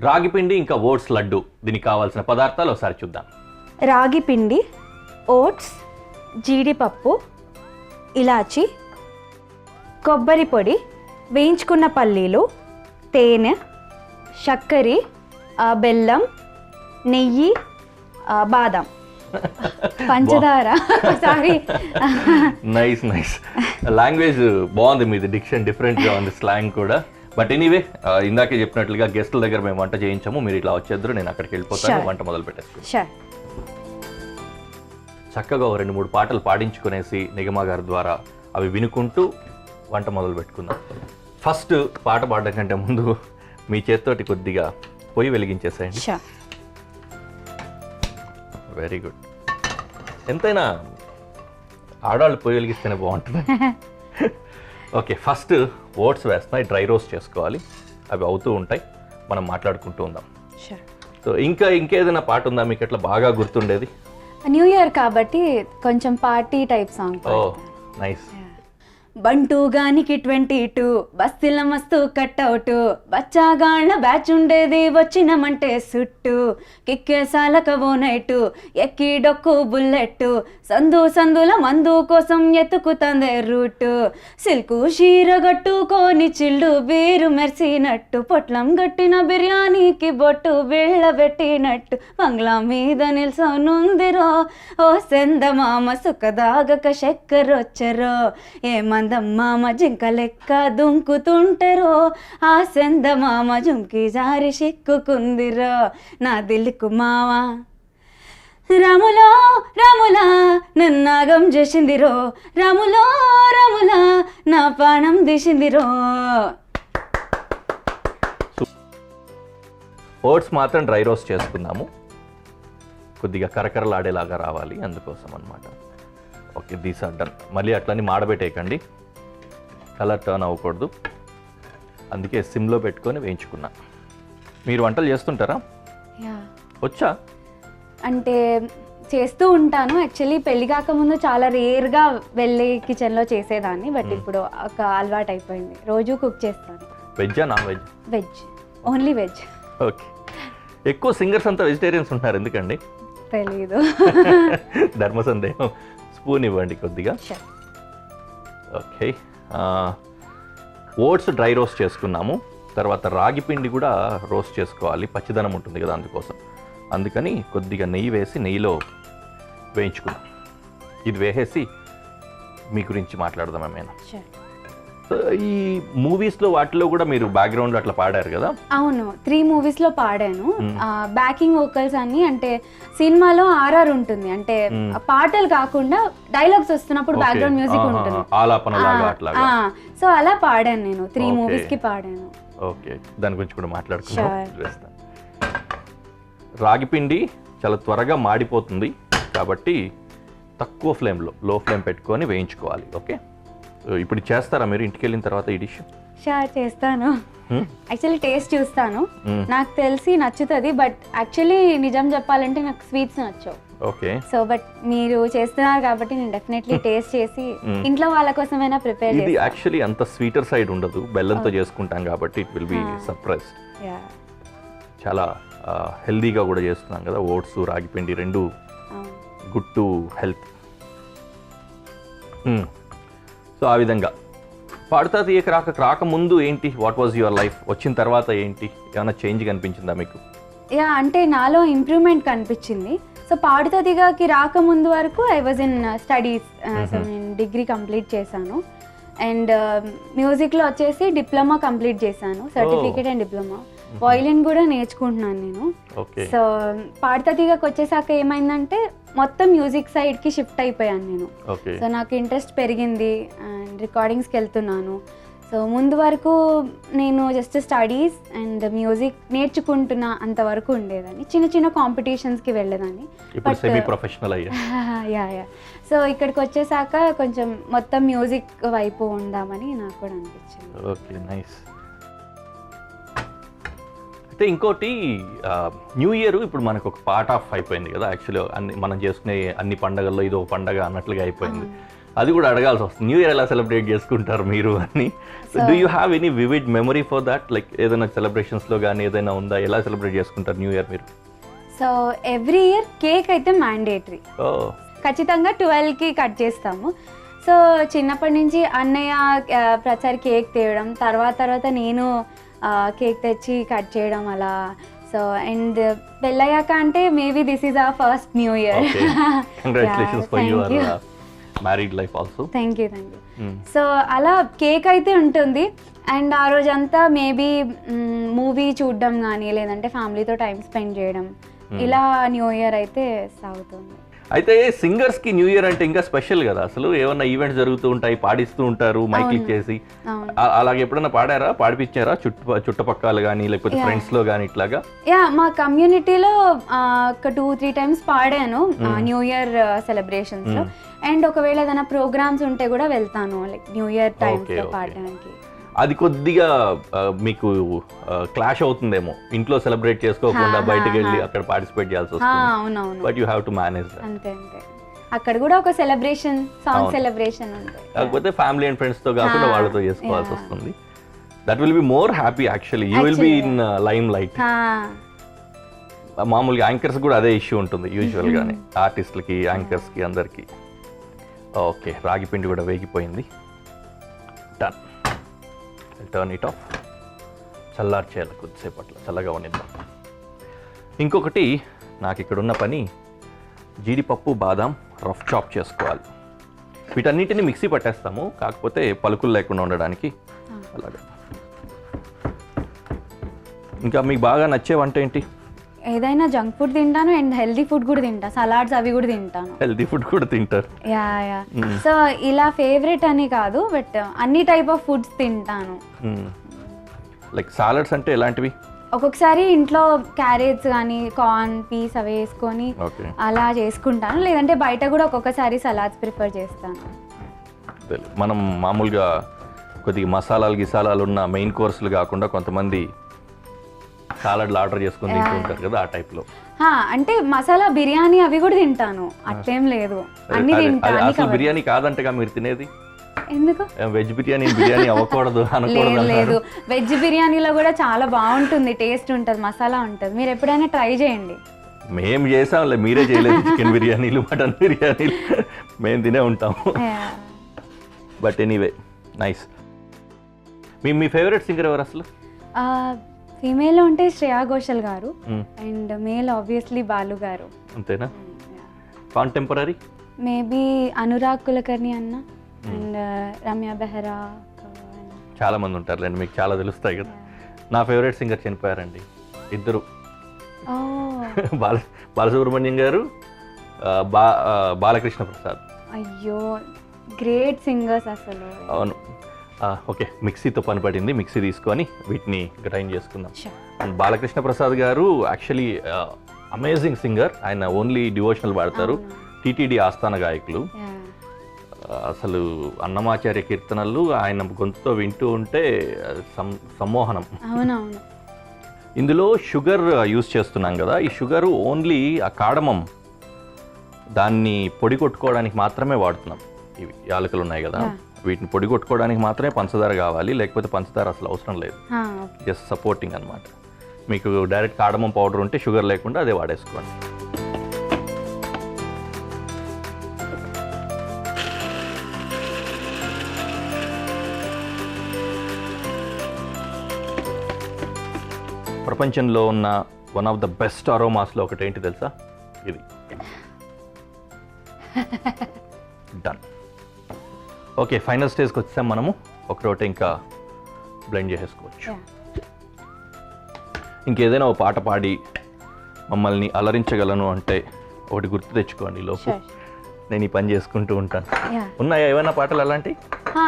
రాగి పిండి ఇంకా ఓట్స్ లడ్డు, దీనికి కావాల్సిన పదార్థాలు ఒకసారి చూద్దాం. రాగి పిండి, ఓట్స్, జీడిపప్పు, ఇలాచి, కొబ్బరి పొడి, వేయించుకున్న పల్లీలు, తేనె, చక్కెర, బెల్లం, నెయ్యి, బాదం, పంచదార. Sorry, nice nice. లాంగ్వేజ్ బాగుంది మీది, డిక్షన్ డిఫరెంట్గా ఉంది, స్లాంగ్ కూడా. బట్ ఎనీవే, ఇందాకే చెప్పినట్లుగా గెస్టుల దగ్గర మేము వంట చేయించాము, మీరు ఇట్లా వచ్చేద్దరు, నేను అక్కడికి వెళ్ళిపోతాను, వంట మొదలు పెట్టేస్తాను. చక్కగా 2-3 పాటలు పాడించుకునేసి నిగమ గారి ద్వారా అవి వినుకుంటూ వంట మొదలు పెట్టుకుందాం. ఫస్ట్ పాట పాడడం కంటే ముందు మీ చేత్తోటి కొద్దిగా పొయ్యి వెలిగించేసేయండి. Very good. ఎంతైనా ఆడవాళ్ళు పొయ్యి వెలిగిస్తేనే బాగుంటుంది. ఓకే, ఫస్ట్ ఓట్స్ వేస్తున్నాయి, డ్రై రోస్ట్ చేసుకోవాలి. అవి అవుతూ ఉంటాయి, మనం మాట్లాడుకుంటూ ఉందాం. సో ఇంకేదైనా పాట ఉందా మీకు ఎట్లా బాగా గుర్తుండేది? న్యూ ఇయర్ కాబట్టి కొంచెం పార్టీ టైప్ సాంగ్. ఓ నైస్. బంటూ గానికి 22, బస్తిల మస్తు కట్అవుట్, బచ్చాగాళ్ళ బ్యాచ్ ఉండేది, వచ్చినమంటే సుట్టు, కిక్కేసాలక ఓ నైటు, ఎక్కి డొక్కు బుల్లెట్టు, సందుల మందు కోసం ఎత్తుకుతందే రూటు, సిల్కు చీర గట్టుకొని చిల్లు బీరు మెర్సినట్టు, పొట్లం గట్టిన బిర్యానీకి బొట్టు బిళ్ళబెట్టినట్టు, బంగ్లా మీద నిల్సోనుందిరో ఓ సెందమామ, సుఖదాగక చక్కెరొచ్చరో, ఏమందమ్మామ జింక లెక్క దుంకుతుంటరో, ఆ సెందమామ జుంకి జారి సిక్కుకుందిరో, నా దిల్లుకు మావా రాములో రాములా నన్నాగం చేసిందిరో, రాములో రాములా నా పానం తీసిందిరో. ఓట్స్ మాత్రం డ్రై రోస్ట్ చేసుకుందాము, కొద్దిగా కరకరలాడేలాగా రావాలి, అందుకోసం అన్నమాట. Okay, these are done. మళ్ళీ అట్లని మాడబెట్టేయకండి, కలర్ టర్న్ అవ్వకూడదు, అందుకే సిమ్లో పెట్టుకొని వేయించుకున్నా. మీరు వంటలు చేస్తుంటారా? వచ్చా? అంటే చేస్తూ ఉంటాను. యాక్చువల్లీ పెళ్లి కాకముందు చాలా రేర్గా వెళ్ళి కిచెన్లో చేసేదాన్ని, బట్ ఇప్పుడు ఒక అలవాటు అయిపోయింది, రోజు కుక్ చేస్తాను. వెజ్జా non veg? Veg, only veg. Okay. ఎక్కువ సింగర్స్ అంతా వెజిటేరియన్స్ ఉంటారు, ఎందుకండి? తెలీదు. ధర్మ సందేహం. స్పూన్ ఇవ్వండి కొద్దిగా. ఓకే, ఓట్స్ డ్రై రోస్ట్ చేసుకున్నాము, తర్వాత రాగి పిండి కూడా రోస్ట్ చేసుకోవాలి, పచ్చిదనం ఉంటుంది కదా, అందుకని కొద్దిగా నెయ్యి వేసి నెయ్యిలో వేయించుకున్నాం. ఇది వేసేసి మీ గురించి మాట్లాడదాం ఏమైనా. ఈ మూవీస్లో వాటిలో కూడా మీరు బ్యాక్గ్రౌండ్ అట్లా పాడారు కదా? అవును, 3 మూవీస్లో పాడాను. బ్యాకింగ్ వోకల్స్ అన్ని, అంటే సినిమాలో ఆర్ఆర్ ఉంటుంది, అంటే పాటలు కాకుండా డైలాగ్స్ వస్తున్నప్పుడు బ్యాక్గ్రౌండ్ మ్యూజిక్ ఉంటుంది, సో అలా పాడాను నేను. 3 మూవీస్కి పాడాను. ఓకే, దాని గురించి కూడా మాట్లాడుకుందాం. రాగి పిండి చాలా త్వరగా మాడిపోతుంది కాబట్టి తక్కువ ఫ్లేమ్లో, లో ఫ్లేమ్ పెట్టుకొని వేయించుకోవాలి. ఓకే, ఇప్పుడు చేస్తారా మీరు ఇంటికి వెళ్ళిన తర్వాత ఈ డిష్? షూర్, చేస్తాను. యాక్చువల్లీ టేస్ట్ చూస్తాను, నాకు తెలిసి నచ్చుతుంది, బట్ యాక్చువల్లీ నిజం చెప్పాలంటే నాకు స్వీట్స్ నచ్చవు. ఓకే, సో బట్ మీరు చేస్తున్నారు కాబట్టి నేను డెఫినెట్లీ టేస్ట్ చేసి ఇంట్లో వాళ్ళ కోసమైనా ప్రిపేర్ చేస్తాను. ఇది యాక్చువల్లీ అంత స్వీటర్ సైడ్ ఉండదు, బెల్లంతో చేసుకుంటాం కాబట్టి ఇట్ విల్ బి సర్ప్రైజ్. చాలా హెల్దీగా కూడా చేస్తున్నాం కదా, ఓట్స్ రాగి పిండి రెండు గుడ్ టు హెల్త్. సో ఆ విధంగా పాడుతా తీయక రాకముందు ఏంటి, వాట్ వాజ్ యువర్ లైఫ్? వచ్చిన తర్వాత ఏంటి, ఏమైనా చేంజ్ కనిపించిందా మీకు? అంటే నాలో ఇంప్రూవ్మెంట్ కనిపించింది. సో పాడుతా తీగకి రాకముందు వరకు I was in studies, so నేను డిగ్రీ కంప్లీట్ చేశాను, అండ్ మ్యూజిక్లో వచ్చేసి డిప్లొమా కంప్లీట్ చేశాను, సర్టిఫికేట్ అండ్ డిప్లొమా. వయలిన్ కూడా నేర్చుకుంటున్నాను నేను. సో పాడుతా తీగకి వచ్చేసాక ఏమైందంటే మొత్తం మ్యూజిక్ సైడ్కి షిఫ్ట్ అయిపోయాను నేను. సో నాకు ఇంట్రెస్ట్ పెరిగింది అండ్ రికార్డింగ్స్కి వెళ్తున్నాను. సో ముందు వరకు నేను జస్ట్ స్టడీస్ అండ్ మ్యూజిక్ నేర్చుకుంటున్నా అంతవరకు ఉండేదాన్ని, చిన్న కాంపిటీషన్స్కి వెళ్ళేదాన్ని. సో ఇక్కడికి వచ్చేసాక కొంచెం మొత్తం మ్యూజిక్ వైపు ఉందామని నాకు కూడా అనిపించింది. Okay, nice. అయితే ఇంకోటి, న్యూ ఇయర్ ఇప్పుడు మనకు ఒక పార్ట్ ఆఫ్ అయిపోయింది కదా, యాక్చువల్లీ మనం చేసుకునే అన్ని పండగల్లో ఇది ఒక పండగ అన్నట్లుగా అయిపోయింది. అది కూడా అడగాల్సి వస్తుంది, న్యూ ఇయర్ ఎలా సెలబ్రేట్ చేసుకుంటారు మీరు అని. Do you have any vivid memory for that? Like ఏదైనా సెలబ్రేషన్స్లో కానీ ఏదైనా ఉందా? ఎలా సెలబ్రేట్ చేసుకుంటారు న్యూ ఇయర్ మీరు? సో ఎవ్రీ ఇయర్ కేక్ అయితే మ్యాండేటరీ, ఓ ఖచ్చితంగా 12కి కట్ చేస్తాము. సో చిన్నప్పటి నుంచి అన్నయ్య ప్రతిసారి కేక్ తేయడం, తర్వాత నేను కేక్ తెచ్చి కట్ చేయడం అలా. సో అండ్ పెళ్ళయ్యాక అంటే maybe this is our first new year. Congratulations for your married life also. Thank you. So అలా కేక్ అయితే ఉంటుంది. అండ్ ఆ రోజంతా మేబీ మూవీ చూడడం కానీ లేదంటే ఫ్యామిలీతో టైం స్పెండ్ చేయడం, ఇలా న్యూ ఇయర్ అయితే సాగుతుంది. అయితే సింగర్స్కి న్యూ ఇయర్ అంటే ఇంకా స్పెషల్ కదా, అసలు ఏమన్నా ఈవెంట్స్ జరుగుతూ ఉంటాయి, పాడిస్తూ ఉంటారు మైక్ ఇచ్చేసి. అలాగే ఎప్పుడన్నా పాడారా, పాడిపించారా చుట్టుపక్కల కానీ లేకపోతే ఫ్రెండ్స్లో కానీ ఇట్లాగా? యా, మా కమ్యూనిటీలో ఒక 2-3 టైమ్స్ పాడాను న్యూ ఇయర్ సెలబ్రేషన్స్లో. అండ్ ఒకవేళ ఏదైనా ప్రోగ్రామ్స్ ఉంటే కూడా వెళ్తాను, లైక్ న్యూ ఇయర్ టైమ్స్లో పాడడానికి. అది కొద్దిగా మీకు క్లాష్ అవుతుందేమో, ఇంట్లో సెలబ్రేట్ చేసుకోకుండా బయటకు వెళ్ళి అక్కడ పార్టిసిపేట్ చేయాల్సి వస్తుంది. అవునవును, but you have to manage that. అంతే అంతే. అక్కడ కూడా ఒక సెలబ్రేషన్, సాంగ్ సెలబ్రేషన్ ఉంటుంది. కాకపోతే ఫ్యామిలీ అండ్ ఫ్రెండ్స్ తో కాకుండా వాళ్ళతో చేసుకోవాల్సి వస్తుంది. That will be more happy actually. You will be in lime light. మామూలుగా యాంకర్స్ కూడా అదే ఇష్యూ ఉంటుంది యూజువల్ గానే, ఆర్టిస్టులకి యాంకర్స్కి అందరికి. ఓకే, రాగి పిండి కూడా వేగిపోయింది. డన్. Turn it off. చల్లార్చేయాలి కొద్దిసేపట్లో, చల్లగా ఉన్నిద్దాం. ఇంకొకటి నాకు ఇక్కడ ఉన్న పని, జీడిపప్పు బాదాం రఫ్ చాప్ చేసుకోవాలి. వీటన్నిటిని మిక్సీ పట్టేస్తాము, కాకపోతే పలుకులు లేకుండా ఉండడానికి అలాగే. ఇంకా మీకు బాగా నచ్చే వంట ఏంటి? ఏదైనా జంక్ ఫుడ్ తింటాను అండ్ హెల్దీ ఫుడ్ కూడా తింటా, సలాడ్స్ అవి కూడా తింటాను. హెల్దీ ఫుడ్ కూడా తింటారు? యా. సో ఇలా ఫేవరెట్ అని కాదు, బట్ అన్ని టైప్ ఆఫ్ ఫుడ్స్ తింటాను. లైక్ సాలడ్స్ అంటే ఎలాంటివి? ఒక్కొక్కసారి ఇంట్లో క్యారెట్స్ కానీ కార్న్ పీస్ అవి వేసుకొని అలా చేసుకుంటాను, లేదంటే బయట కూడా ఒక్కొక్కసారి సలాడ్స్ ప్రిఫర్ చేస్తాను. మనం మామూలుగా కొద్దిగా మసాలాలు ఉన్న మెయిన్ కోర్సులు కాకుండా కొంతమంది సాలడ్లు ఆర్డర్ చేసుకుని తింటుంటారు కదా, ఆ టైప్లో. అంటే మసాలా బిర్యానీ అవి కూడా తింటాను, అట్లేం లేదు, అన్ని తింటాను. అసలు బిర్యానీ కాదంటగా మీరు తినేది? ఎందుకు? వెజ్ బిర్యానీ అవ్వకూడదు అనకూడదు? లేదు, వెజ్ బిర్యానీలో కూడా చాలా బాగుంటుంది, టేస్ట్ ఉంటుంది, మసాలా ఉంటుంది. మీరు ఎప్పుడైనా ట్రై చేయండి. మేము చేసాంలే, మీరే చేయలేదు. చికెన్ బిర్యానీలు, మటన్ బిర్యానీలు మేము తినే ఉంటాము. But anyway nice. Me favourite singer ఎవరు అసలు? ఫీమేల్ ఉంటే శ్రేయా ఘోషల్ గారు, అండ్ మేల్ ఆబ్వియస్లీ బాలు గారు. అంతేనా? కాంటెంపరీ మేబీ అనురాగ్ కులకర్ణి అన్న అండ్ రమ్య బెహ్రా. చాలా మంది ఉంటారులేండి, మీకు చాలా తెలుస్తాయి కదా. నా ఫేవరెట్ సింగర్ చనిపోయారండి, ఇద్దరు. బాలసుబ్రహ్మణ్యం గారు, బాలకృష్ణ ప్రసాద్. అయ్యో, గ్రేట్ సింగర్స్ అసలు. అవును. ఓకే, మిక్సీతో పని పడింది, మిక్సీ తీసుకొని వీటిని గ్రైండ్ చేసుకుందాం. అండ్ బాలకృష్ణ ప్రసాద్ గారు యాక్చువల్లీ అమేజింగ్ సింగర్. ఆయన ఓన్లీ డివోషనల్ పాడతారు, టీటీడీ ఆస్థాన గాయకులు. అసలు అన్నమాచార్య కీర్తనలు ఆయన గొంతుతో వింటూ ఉంటే సమ్మోహనం. అవునవును. ఇందులో షుగర్ యూజ్ చేస్తున్నాం కదా, ఈ షుగర్ ఓన్లీ ఆ కాడమం దాన్ని పొడి కొట్టుకోవడానికి మాత్రమే వాడుతున్నాం. ఇవి యాలకులు ఉన్నాయి కదా, వీటిని పొడి కొట్టుకోవడానికి మాత్రమే పంచదార కావాలి, లేకపోతే పంచదార అసలు అవసరం లేదు. జస్ట్ సపోర్టింగ్ అనమాట. మీకు డైరెక్ట్ కాడమం పౌడర్ ఉంటే షుగర్ లేకుండా అదే వాడేసుకోండి. ప్రపంచంలో ఉన్న వన్ ఆఫ్ ద బెస్ట్ అరోమాస్లో ఒకటి ఏంటి తెలుసా? ఇది. డన్. ఓకే, ఫైనల్ స్టేజ్కి వచ్చాం మనము. ఒకరోటే ఇంకా బ్లెండ్ చేసేసుకోవచ్చు. ఇంకేదైనా ఒక పాట పాడి మమ్మల్ని అలరించగలను అంటే ఒకటి గుర్తు తెచ్చుకోండి లోపు. నేను ఈ పని చేసుకుంటూ ఉంటాను. ఉన్నాయా ఏమైనా పాటలు అలాంటి?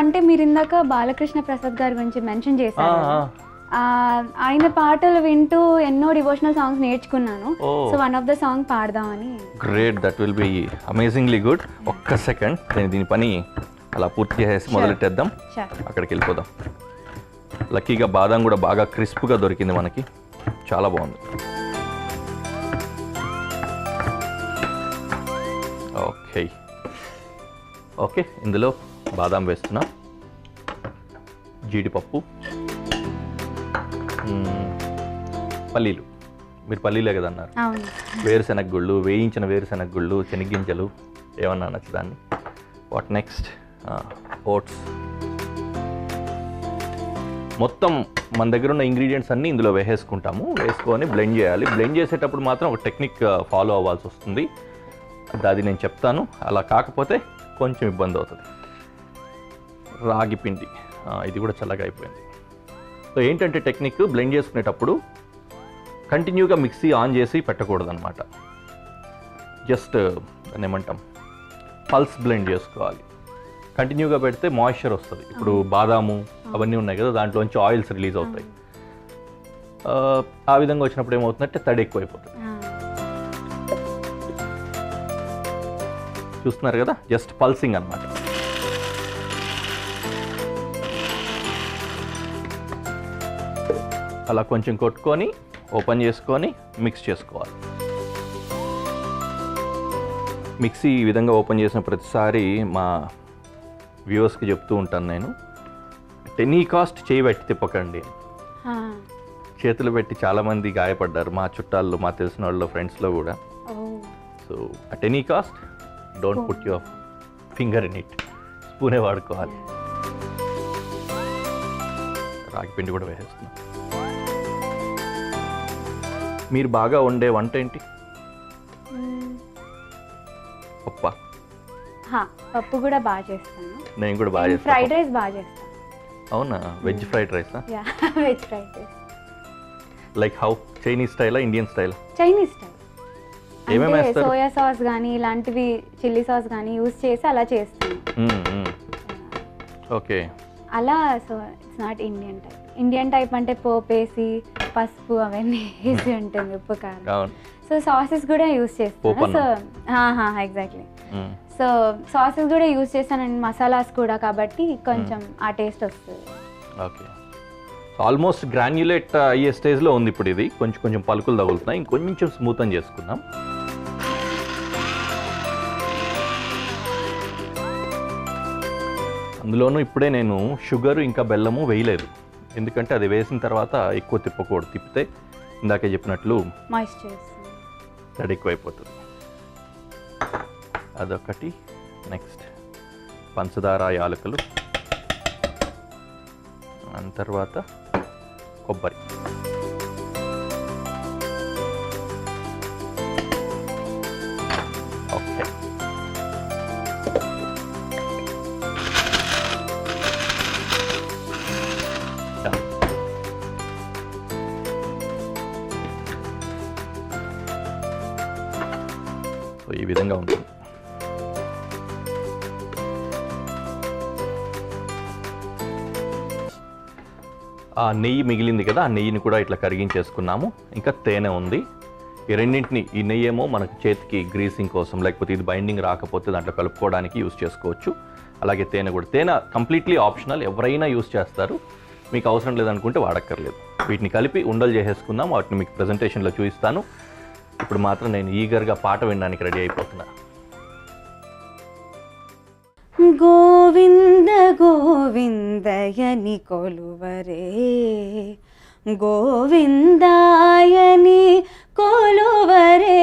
అంటే మీరు ఇందాక బాలకృష్ణ ప్రసాద్ గారి గురించి మెన్షన్ చేశారు. ఆయన పాటలు వింటూ ఎన్నో డివోషనల్ సాంగ్స్ నేర్చుకున్నాను. So one of the song పాడదామని. Great, that will be amazingly good. ఒక్క సెకండ్, నేను దీని పని అలా పూర్తి చేసి మొదలెట్టేద్దాం, అక్కడికి వెళ్ళిపోదాం. లక్కీగా బాదం కూడా బాగా క్రిస్ప్గా దొరికింది మనకి, చాలా బాగుంది. ఓకే, ఓకే, ఇందులో బాదాం వేస్తున్నా, జీడిపప్పు, పల్లీలు, మీరు పల్లీలే కదా అన్నారు, అవును. వేరుశెనగ గుళ్ళు, వేయించిన వేరుశెనగ గుళ్ళు, శనగ్గింజలు ఏమన్నా అనొచ్చు దాన్ని. What next? ఓట్స్. మొత్తం మన దగ్గర ఉన్న ఇంగ్రీడియంట్స్ అన్నీ ఇందులో వేసేసుకుంటాము. వేసుకొని బ్లెండ్ చేయాలి. బ్లెండ్ చేసేటప్పుడు మాత్రం ఒక టెక్నిక్ ఫాలో అవ్వాల్సి వస్తుంది, అది నేను చెప్తాను. అలా కాకపోతే కొంచెం ఇబ్బంది అవుతుంది. రాగి పిండి, ఇది కూడా చల్లగా అయిపోయింది. సో ఏంటంటే టెక్నిక్, బ్లెండ్ చేసుకునేటప్పుడు కంటిన్యూగా మిక్సీ ఆన్ చేసి పెట్టకూడదు అనమాట. జస్ట్ దాన్ని ఏమంటాం, పల్స్ బ్లెండ్ చేసుకోవాలి. కంటిన్యూగా పెడితే మాయిశ్చర్ వస్తుంది. ఇప్పుడు బాదాము అవన్నీ ఉన్నాయి కదా, దాంట్లోంచి ఆయిల్స్ రిలీజ్ అవుతాయి. ఆ విధంగా వచ్చినప్పుడు ఏమవుతుందంటే తడి ఎక్కువైపోతుంది. చూస్తున్నారు కదా, జస్ట్ పల్సింగ్ అనమాట. అలా కొంచెం కొట్టుకొని ఓపెన్ చేసుకొని మిక్స్ చేసుకోవాలి. మిక్సీ ఈ విధంగా ఓపెన్ చేసిన ప్రతిసారి మా వ్యూవర్స్కి చెప్తూ ఉంటాను నేను, ఎనీ కాస్ట్ చేయి పెట్టి తిప్పకండి. చేతులు పెట్టి చాలామంది గాయపడ్డారు, మా చుట్టాల్లో, మా తెలిసిన వాళ్ళు, ఫ్రెండ్స్లో కూడా. So at any cost don't put your finger in it. స్పూనే వాడుకోవాలి. రాగి పిండి కూడా వేసేస్తున్నాం. మీరు బాగా వండే వంట ఏంటి? పప్ప. పప్పు కూడా బాగా చేస్తాను. నేను కూడా బాగా చేస్తాను. ఫ్రైడ్ రైస్ బాగా చేస్తాను. అవునా? వెజ్ ఫ్రైడ్ రైసా? Veg fried rice. Like how? Chinese స్టైలా, ఇండియన్ స్టైలా? Chinese style. ఏమేమి వేస్తారు? సోయా సాస్ కానీ ఇలాంటివి, చిల్లీ సాస్ కానీ యూజ్ చేసి అలా చేస్తాను. ఓకే. అలా. So it's not Indian type. Indian type అంటే పోపు వేసి పసుపు అవన్నీ వేసి ఉంటుంది, ఉప్పు కారం. సో సాసెస్ కూడా యూజ్ చేస్తాను. So exactly. సో సాసెస్ కూడా యూజ్ చేస్తానండి, మసాలాస్ కూడా, కాబట్టి కొంచెం ఆ టేస్ట్ వస్తుంది. ఓకే. ఆల్మోస్ట్ గ్రాన్యులేట్ అయ్యే స్టేజ్లో ఉంది ఇప్పుడు. ఇది కొంచెం కొంచెం పలుకులు తగులుతున్నాయి, ఇంకొంచెం స్మూత్ అని చేసుకుందాం. అందులోనూ ఇప్పుడే నేను షుగరు ఇంకా బెల్లము వేయలేదు, ఎందుకంటే అది వేసిన తర్వాత ఎక్కువ తిప్పకూడదు. తిప్పితే ఇందాకే చెప్పినట్లు మాయిశ్చర్ తడి ఎక్కువైపోతుంది. అదొకటి. నెక్స్ట్ పంచదార, యాలకులు, దాని తర్వాత కొబ్బరి. ఓకే. సో ఈ విధంగా ఉంటుంది. ఆ నెయ్యి మిగిలింది కదా, ఆ నెయ్యిని కూడా ఇట్లా కరిగించేసుకున్నాము. ఇంకా తేనె ఉంది. ఈ రెండింటిని, ఈ నెయ్యి ఏమో మనకు చేతికి గ్రీసింగ్ కోసం, లేకపోతే ఇది బైండింగ్ రాకపోతే దాంట్లో కలుపుకోవడానికి యూస్ చేసుకోవచ్చు. అలాగే తేనె కూడా. తేనె కంప్లీట్లీ ఆప్షనల్, ఎవరైనా యూస్ చేస్తారు, మీకు అవసరం లేదనుకుంటే వాడక్కర్లేదు. వీటిని కలిపి ఉండలు చేసేసుకుందాం. వాటిని మీకు ప్రజెంటేషన్లో చూపిస్తాను. ఇప్పుడు మాత్రం నేను ఈగర్గా పాట వినడానికి రెడీ అయిపోతున్నా. గోవింద గోవిందయని కొలువరే, గోవిందాయని కొలువరే,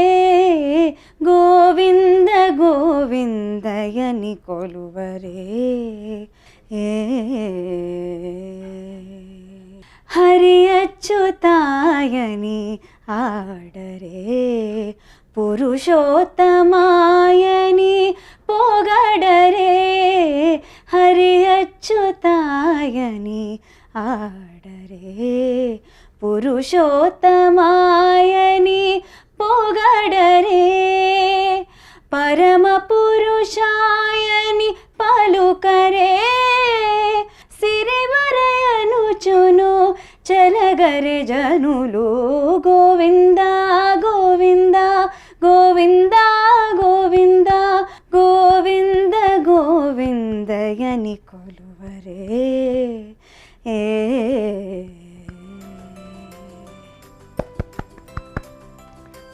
గోవింద గోవిందయని కొలువరే. హరి అచ్యుతాయని ఆడరే, పురుషోత్తమాయని పొగడరే. హరి అచ్యుతాయని ఆడరే, పురుషోత్తమాయని పొగడరే. పరమ పురుషాయని పలుకరే, సిరివరయనుచును చలగరే జనులు. గోవింద గోవింద గోవింద గోవింద గోవింద గోవిందయని కొలువరే.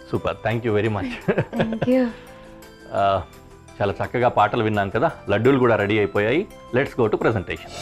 Super, thank you very much. చాలా చక్కగా పాటలు విన్నాం కదా, లడ్డూలు కూడా రెడీ అయిపోయాయి. Let's go to presentation.